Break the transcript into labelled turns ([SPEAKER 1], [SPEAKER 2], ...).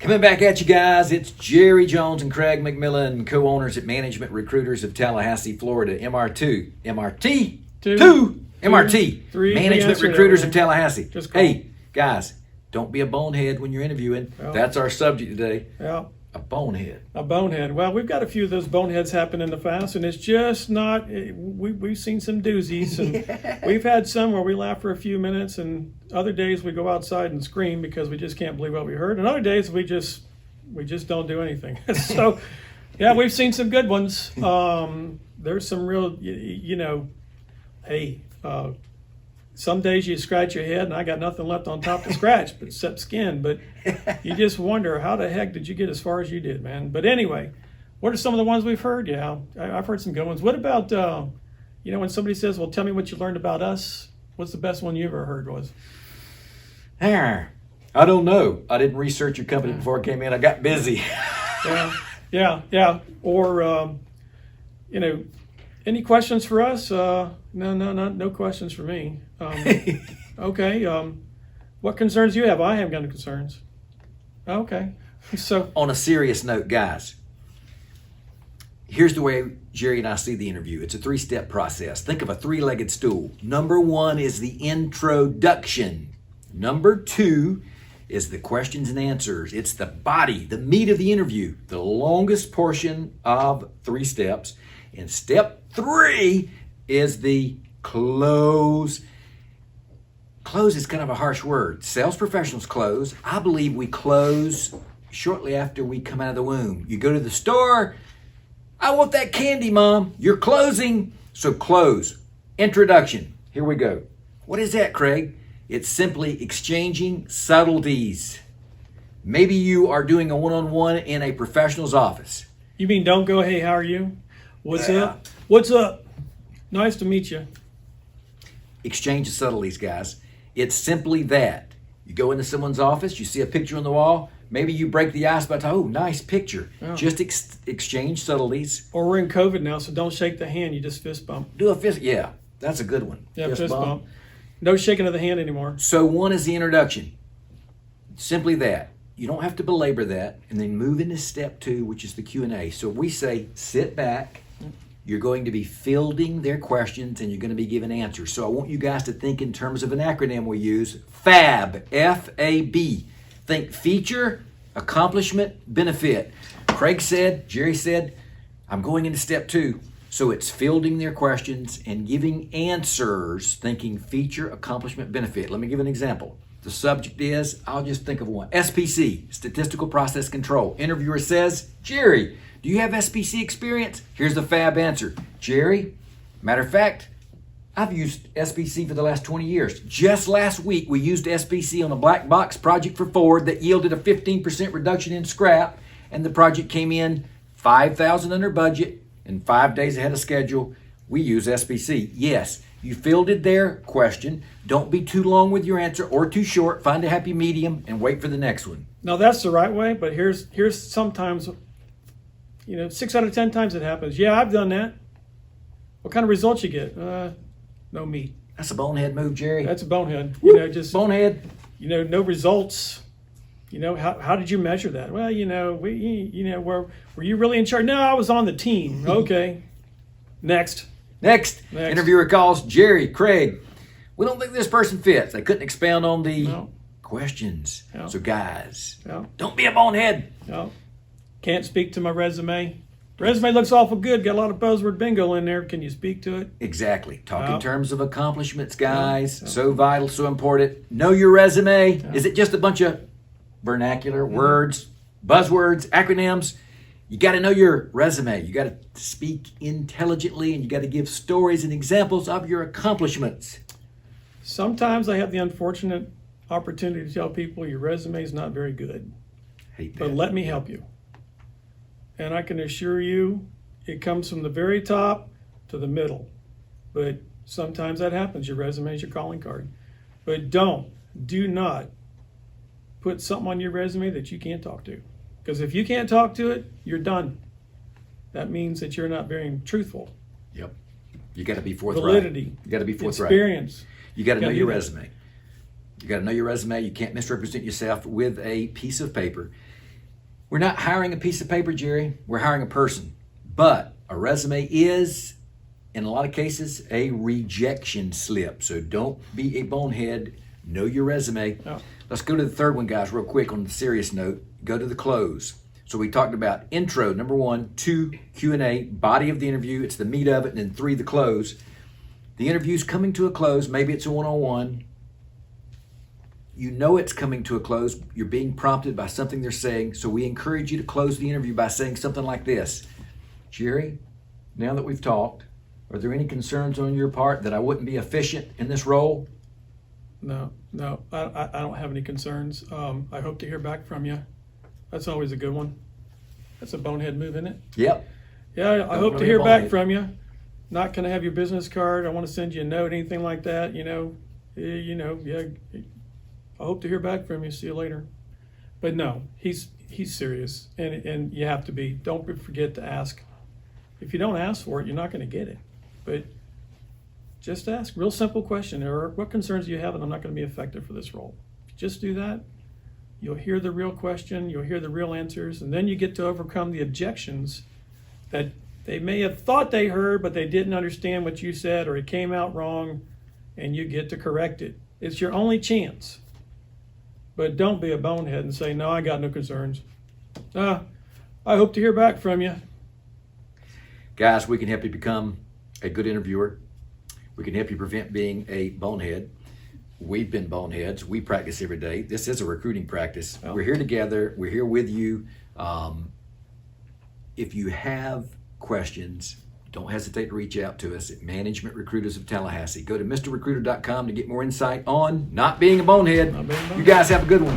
[SPEAKER 1] Coming back at you guys, it's Jerry Jones and Craig McMillan, co-owners at Management Recruiters of Tallahassee, Florida. MRT,
[SPEAKER 2] Three.
[SPEAKER 1] Management Recruiters of Tallahassee.
[SPEAKER 2] Just call.
[SPEAKER 1] Hey, guys, don't be a bonehead when you're interviewing.
[SPEAKER 2] Yeah.
[SPEAKER 1] That's our subject today.
[SPEAKER 2] Yeah.
[SPEAKER 1] A bonehead.
[SPEAKER 2] A bonehead. Well, we've got a few of those boneheads happen in the past, and it's just not. We've seen some doozies, and we've had some where we laugh for a few minutes, and other days we go outside and scream because we just can't believe what we heard, and other days we just don't do anything. So, yeah, we've seen some good ones. There's some real, hey. Some days you scratch your head and I got nothing left on top to scratch but except skin. But you just wonder, how the heck did you get as far as you did, man? But anyway, what are some of the ones we've heard? Yeah, I've heard some good ones. What about, when somebody says, well, tell me what you learned about us. What's the best one you ever heard was?
[SPEAKER 1] I don't know. I didn't research your company before I came in. I got busy.
[SPEAKER 2] Yeah. Or, any questions for us? No questions for me. Okay. What concerns do you have? I haven't got any concerns. Okay. So,
[SPEAKER 1] on a serious note, guys, here's the way Jerry and I see the interview. It's a 3-step process. Think of a 3-legged stool. Number 1 is the introduction. Number 2 is the questions and answers. It's the body, the meat of the interview, the longest portion of 3 steps. And step 3 is the close. Close is kind of a harsh word. Sales professionals close. I believe we close shortly after we come out of the womb. You go to the store. I want that candy, Mom. You're closing. So close. Introduction. Here we go. What is that, Craig? It's simply exchanging subtleties. Maybe you are doing a one-on-one in a professional's office.
[SPEAKER 2] You mean don't go, hey, how are you? What's up? What's up? Nice to meet you.
[SPEAKER 1] Exchange of subtleties, guys. It's simply that. You go into someone's office, you see a picture on the wall, maybe you break the ice by oh, nice picture.
[SPEAKER 2] Oh.
[SPEAKER 1] Just exchange subtleties.
[SPEAKER 2] Or we're in COVID now, so don't shake the hand, you just fist bump.
[SPEAKER 1] Do a fist, yeah, that's a good one.
[SPEAKER 2] Yeah, fist bump. No shaking of the hand anymore.
[SPEAKER 1] So 1 is the introduction. Simply that. You don't have to belabor that, and then move into step 2, which is the Q&A. So we say, sit back. You're going to be fielding their questions and you're going to be giving answers. So I want you guys to think in terms of an acronym we use, FAB, F-A-B. Think feature, accomplishment, benefit. Craig said, Jerry said, I'm going into step 2. So it's fielding their questions and giving answers, thinking feature, accomplishment, benefit. Let me give an example. The subject is, I'll just think of one, SPC, Statistical Process Control. Interviewer says, Jerry, do you have SPC experience? Here's the FAB answer. Jerry, matter of fact, I've used SPC for the last 20 years. Just last week, we used SPC on a black box project for Ford that yielded a 15% reduction in scrap, and the project came in $5,000 under budget and 5 days ahead of schedule. We use SPC. Yes, you fielded their question. Don't be too long with your answer or too short. Find a happy medium and wait for the next one.
[SPEAKER 2] Now that's the right way, but here's sometimes, 6 out of 10 times it happens. Yeah, I've done that. What kind of results you get? No meat.
[SPEAKER 1] That's a bonehead move, Jerry.
[SPEAKER 2] That's a bonehead. Just
[SPEAKER 1] bonehead.
[SPEAKER 2] No results. How did you measure that? Well, were you really in charge? No, I was on the team. Okay. Next.
[SPEAKER 1] Interviewer calls Jerry, Craig. We don't think this person fits. They couldn't expound on the questions.
[SPEAKER 2] No.
[SPEAKER 1] So guys,
[SPEAKER 2] No.
[SPEAKER 1] don't be a bonehead.
[SPEAKER 2] No. Can't speak to my resume. Resume looks awful good. Got a lot of buzzword bingo in there. Can you speak to it?
[SPEAKER 1] Exactly. Talk in
[SPEAKER 2] No.
[SPEAKER 1] terms of accomplishments, guys.
[SPEAKER 2] No.
[SPEAKER 1] So vital, so important. Know your resume. Is it just a bunch of vernacular words, buzzwords, acronyms? You got to know your resume. You got to speak intelligently, and you got to give stories and examples of your accomplishments.
[SPEAKER 2] Sometimes I have the unfortunate opportunity to tell people your resume is not very good,
[SPEAKER 1] Hate that.
[SPEAKER 2] but let me help you. And I can assure you it comes from the very top to the middle. But sometimes that happens. Your resume is your calling card. But do not put something on your resume that you can't talk to. Because if you can't talk to it, you're done. That means that you're not very truthful.
[SPEAKER 1] Yep. You got to be forthright.
[SPEAKER 2] Validity.
[SPEAKER 1] You got to be forthright.
[SPEAKER 2] Experience.
[SPEAKER 1] You got to know your
[SPEAKER 2] do that.
[SPEAKER 1] resume. You got to know your resume. You can't misrepresent yourself with a piece of paper. We're not hiring a piece of paper, Jerry. We're hiring a person. But a resume is, in a lot of cases, a rejection slip. So don't be a bonehead. Know your resume.
[SPEAKER 2] Yeah.
[SPEAKER 1] Let's go to the third one, guys, real quick on the serious note. Go to the close. So we talked about intro, number 1, 2, Q&A, body of the interview, it's the meat of it, and then 3, the close. The interview's coming to a close. Maybe it's a one-on-one. You know it's coming to a close. You're being prompted by something they're saying. So we encourage you to close the interview by saying something like this. Jerry, now that we've talked, are there any concerns on your part that I wouldn't be efficient in this role?
[SPEAKER 2] No, I don't have any concerns. I hope to hear back from you. That's always a good one. That's a bonehead move, isn't it?
[SPEAKER 1] Yep.
[SPEAKER 2] Yeah, I
[SPEAKER 1] Don't
[SPEAKER 2] hope to
[SPEAKER 1] really
[SPEAKER 2] hear
[SPEAKER 1] bonehead.
[SPEAKER 2] back from you. Not gonna have your business card. I want to send you a note, anything like that. Yeah. I hope to hear back from you. See you later. But no, he's serious, and you have to be. Don't forget to ask. If you don't ask for it, you're not going to get it. But just ask. Real simple question. Or what concerns do you have, and I'm not going to be effective for this role? Just do that. You'll hear the real question. You'll hear the real answers, and then you get to overcome the objections that they may have thought they heard, but they didn't understand what you said, or it came out wrong, and you get to correct it. It's your only chance. But don't be a bonehead and say, no, I got no concerns. I hope to hear back from you.
[SPEAKER 1] Guys, we can help you become a good interviewer. We can help you prevent being a bonehead. We've been boneheads. We practice every day. This is a recruiting practice.
[SPEAKER 2] Oh.
[SPEAKER 1] We're here together. We're here with you. If you have questions, don't hesitate to reach out to us at Management Recruiters of Tallahassee. Go to MrRecruiter.com to get more insight on not being a bonehead.
[SPEAKER 2] Not being a bonehead.
[SPEAKER 1] You guys have a good one.